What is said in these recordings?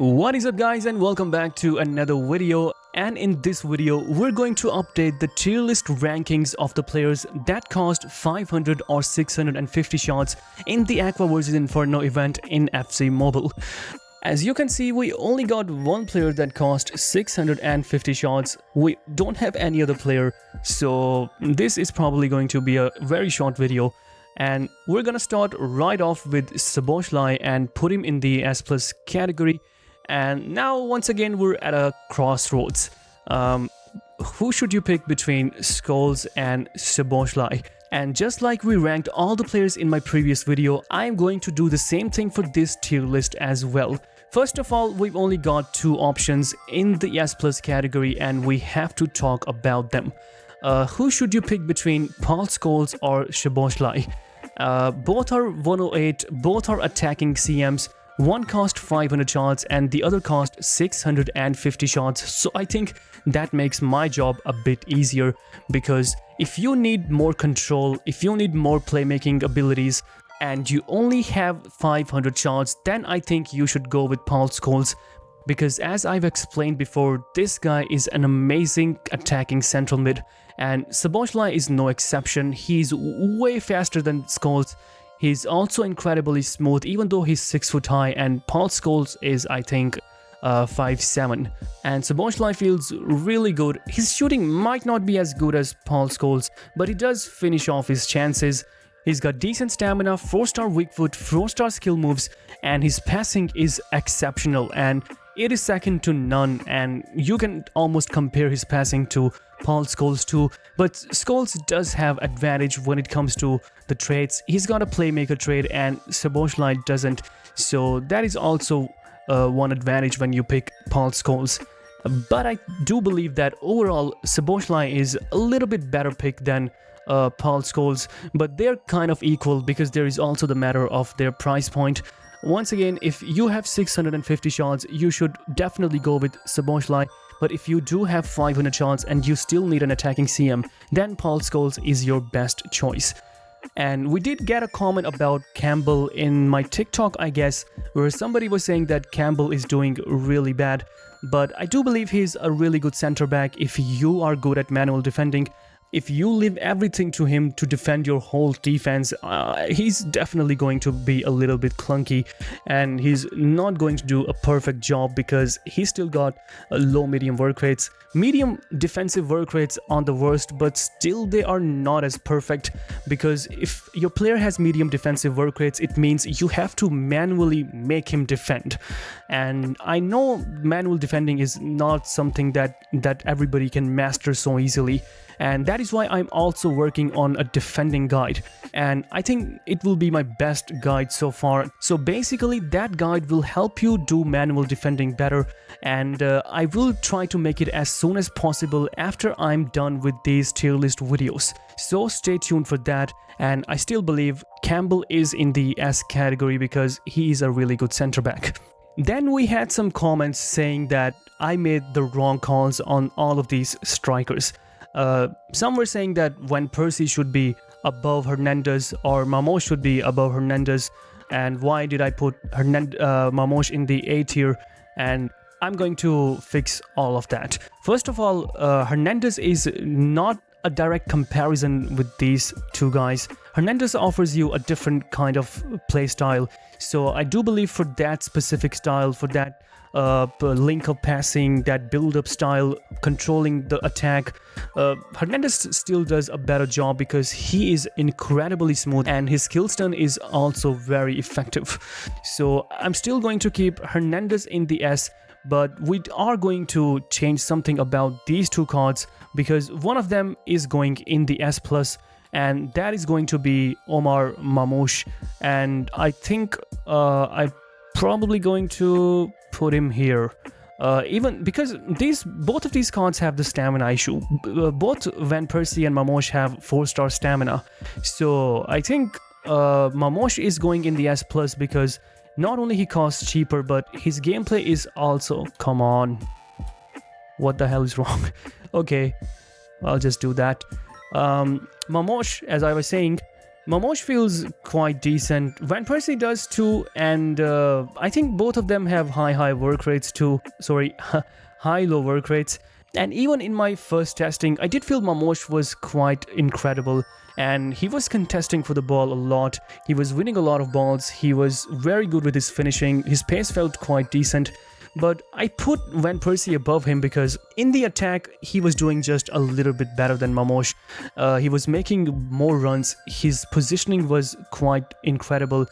What is up guys, and welcome back to another video. And in this video we're going to update the tier list rankings of the players that cost 500 or 650 shots in the Aqua vs Inferno event in FC Mobile. As you can see, we only got one player that cost 650 shots. We don't have any other player, so this is probably going to be a very short video. And we're gonna start right off with Szoboszlai and put him in the S+ category. And now once again we're at a crossroads. Who should you pick between Scholes and Szoboszlai? And just like we ranked all the players in my previous video, I'm going to do the same thing for this tier list as well. First of all, we've only got two options in the S+ category and we have to talk about them. Who should you pick between Scholes or Szoboszlai? Both are 108, both are attacking CMs. One cost 500 shots and the other cost 650 shots, so I think that makes my job a bit easier, because if you need more control, if you need more playmaking abilities and you only have 500 shots, then I think you should go with Scholes, because as I've explained before, this guy is an amazing attacking central mid and Szoboszlai is no exception. He's way faster than Scholes. He's also incredibly smooth, even though he's 6 foot high, and Scholes is, I think, 5'7". And Szoboszlai feels really good. His shooting might not be as good as Scholes, but he does finish off his chances. He's got decent stamina, 4-star weak foot, 4-star skill moves, and his passing is exceptional, and it is second to none, and you can almost compare his passing to Scholes too. But Scholes does have advantage when it comes to the traits. He's got a playmaker trait and Szoboszlai doesn't, so that is also one advantage when you pick Scholes. But I do believe that overall Szoboszlai is a little bit better pick than Scholes, but they're kind of equal because there is also the matter of their price point. Once again, if you have 650 shots, you should definitely go with Szoboszlai. But if you do have 500 shots and you still need an attacking CM, then Scholes is your best choice. And we did get a comment about Campbell in my TikTok, I guess, where somebody was saying that Campbell is doing really bad. But I do believe he's a really good center back if you are good at manual defending. If you leave everything to him to defend your whole defense, he's definitely going to be a little bit clunky and he's not going to do a perfect job because he's still got low medium work rates. Medium defensive work rates on the worst, but still they are not as perfect, because if your player has medium defensive work rates, it means you have to manually make him defend. And I know manual defending is not something that everybody can master so easily. And that is why I'm also working on a defending guide. And I think it will be my best guide so far. So basically that guide will help you do manual defending better. And I will try to make it as soon as possible after I'm done with these tier list videos. So stay tuned for that. And I still believe Campbell is in the S category because he is a really good center back. Then we had some comments saying that I made the wrong calls on all of these strikers. Some were saying that when Percy should be above Hernandez or Mamos should be above Hernandez, and why did I put Mamos in the A tier, and I'm going to fix all of that. First of all, Hernandez is not a direct comparison with these two guys. Hernandez offers you a different kind of play style, so I do believe for that specific style, for that link of passing, that build-up style, controlling the attack, Hernandez still does a better job because he is incredibly smooth and his skill stun is also very effective. So I'm still going to keep Hernandez in the S, but we are going to change something about these two cards because one of them is going in the S+, and that is going to be Omar Mamouche, and I think I'm probably going to put him here, even because both of these cards have the stamina issue. Both Van Persie and Mamouche have 4-star stamina, so I think Mamouche is going in the S+ because not only he costs cheaper, but his gameplay is also... Come on, what the hell is wrong? Okay, I'll just do that. Mamouche, as I was saying, Mamosh feels quite decent. Van Persie does too, and I think both of them have high work rates too. Sorry, high-low work rates. And even in my first testing, I did feel Mamosh was quite incredible, and he was contesting for the ball a lot. He was winning a lot of balls. He was very good with his finishing. His pace felt quite decent. But I put Van Persie above him because in the attack, he was doing just a little bit better than Mamosh. He was making more runs. His positioning was quite incredible.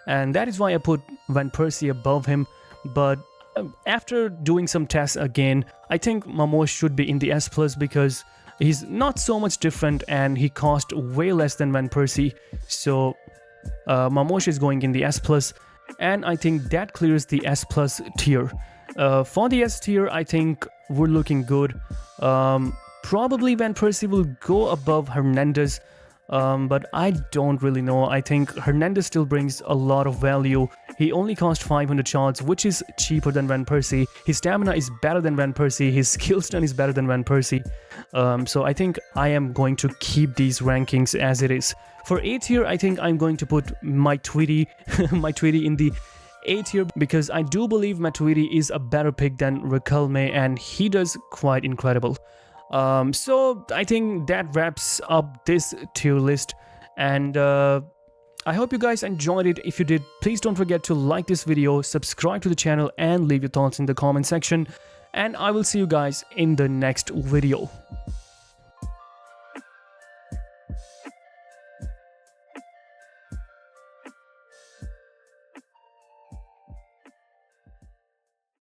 And that is why I put Van Persie above him. But after doing some tests again, I think Mamosh should be in the S+ because he's not so much different and he cost way less than Van Persie. So Mamosh is going in the S+, and I think that clears the S+ tier. For the S tier, I think we're looking good. Probably Van Persie will go above Hernandez, but I don't really know. I think Hernandez still brings a lot of value. He only cost 500 shards, which is cheaper than Van Persie. His stamina is better than Van Persie. His skill stun is better than Van Persie. So I think I am going to keep these rankings as it is. For A tier, I think I'm going to put my Tweety, in the A tier because I do believe Matuidi is a better pick than Riquelme and he does quite incredible. So I think that wraps up this tier list, and I hope you guys enjoyed it. If you did, please don't forget to like this video, subscribe to the channel and leave your thoughts in the comment section, and I will see you guys in the next video.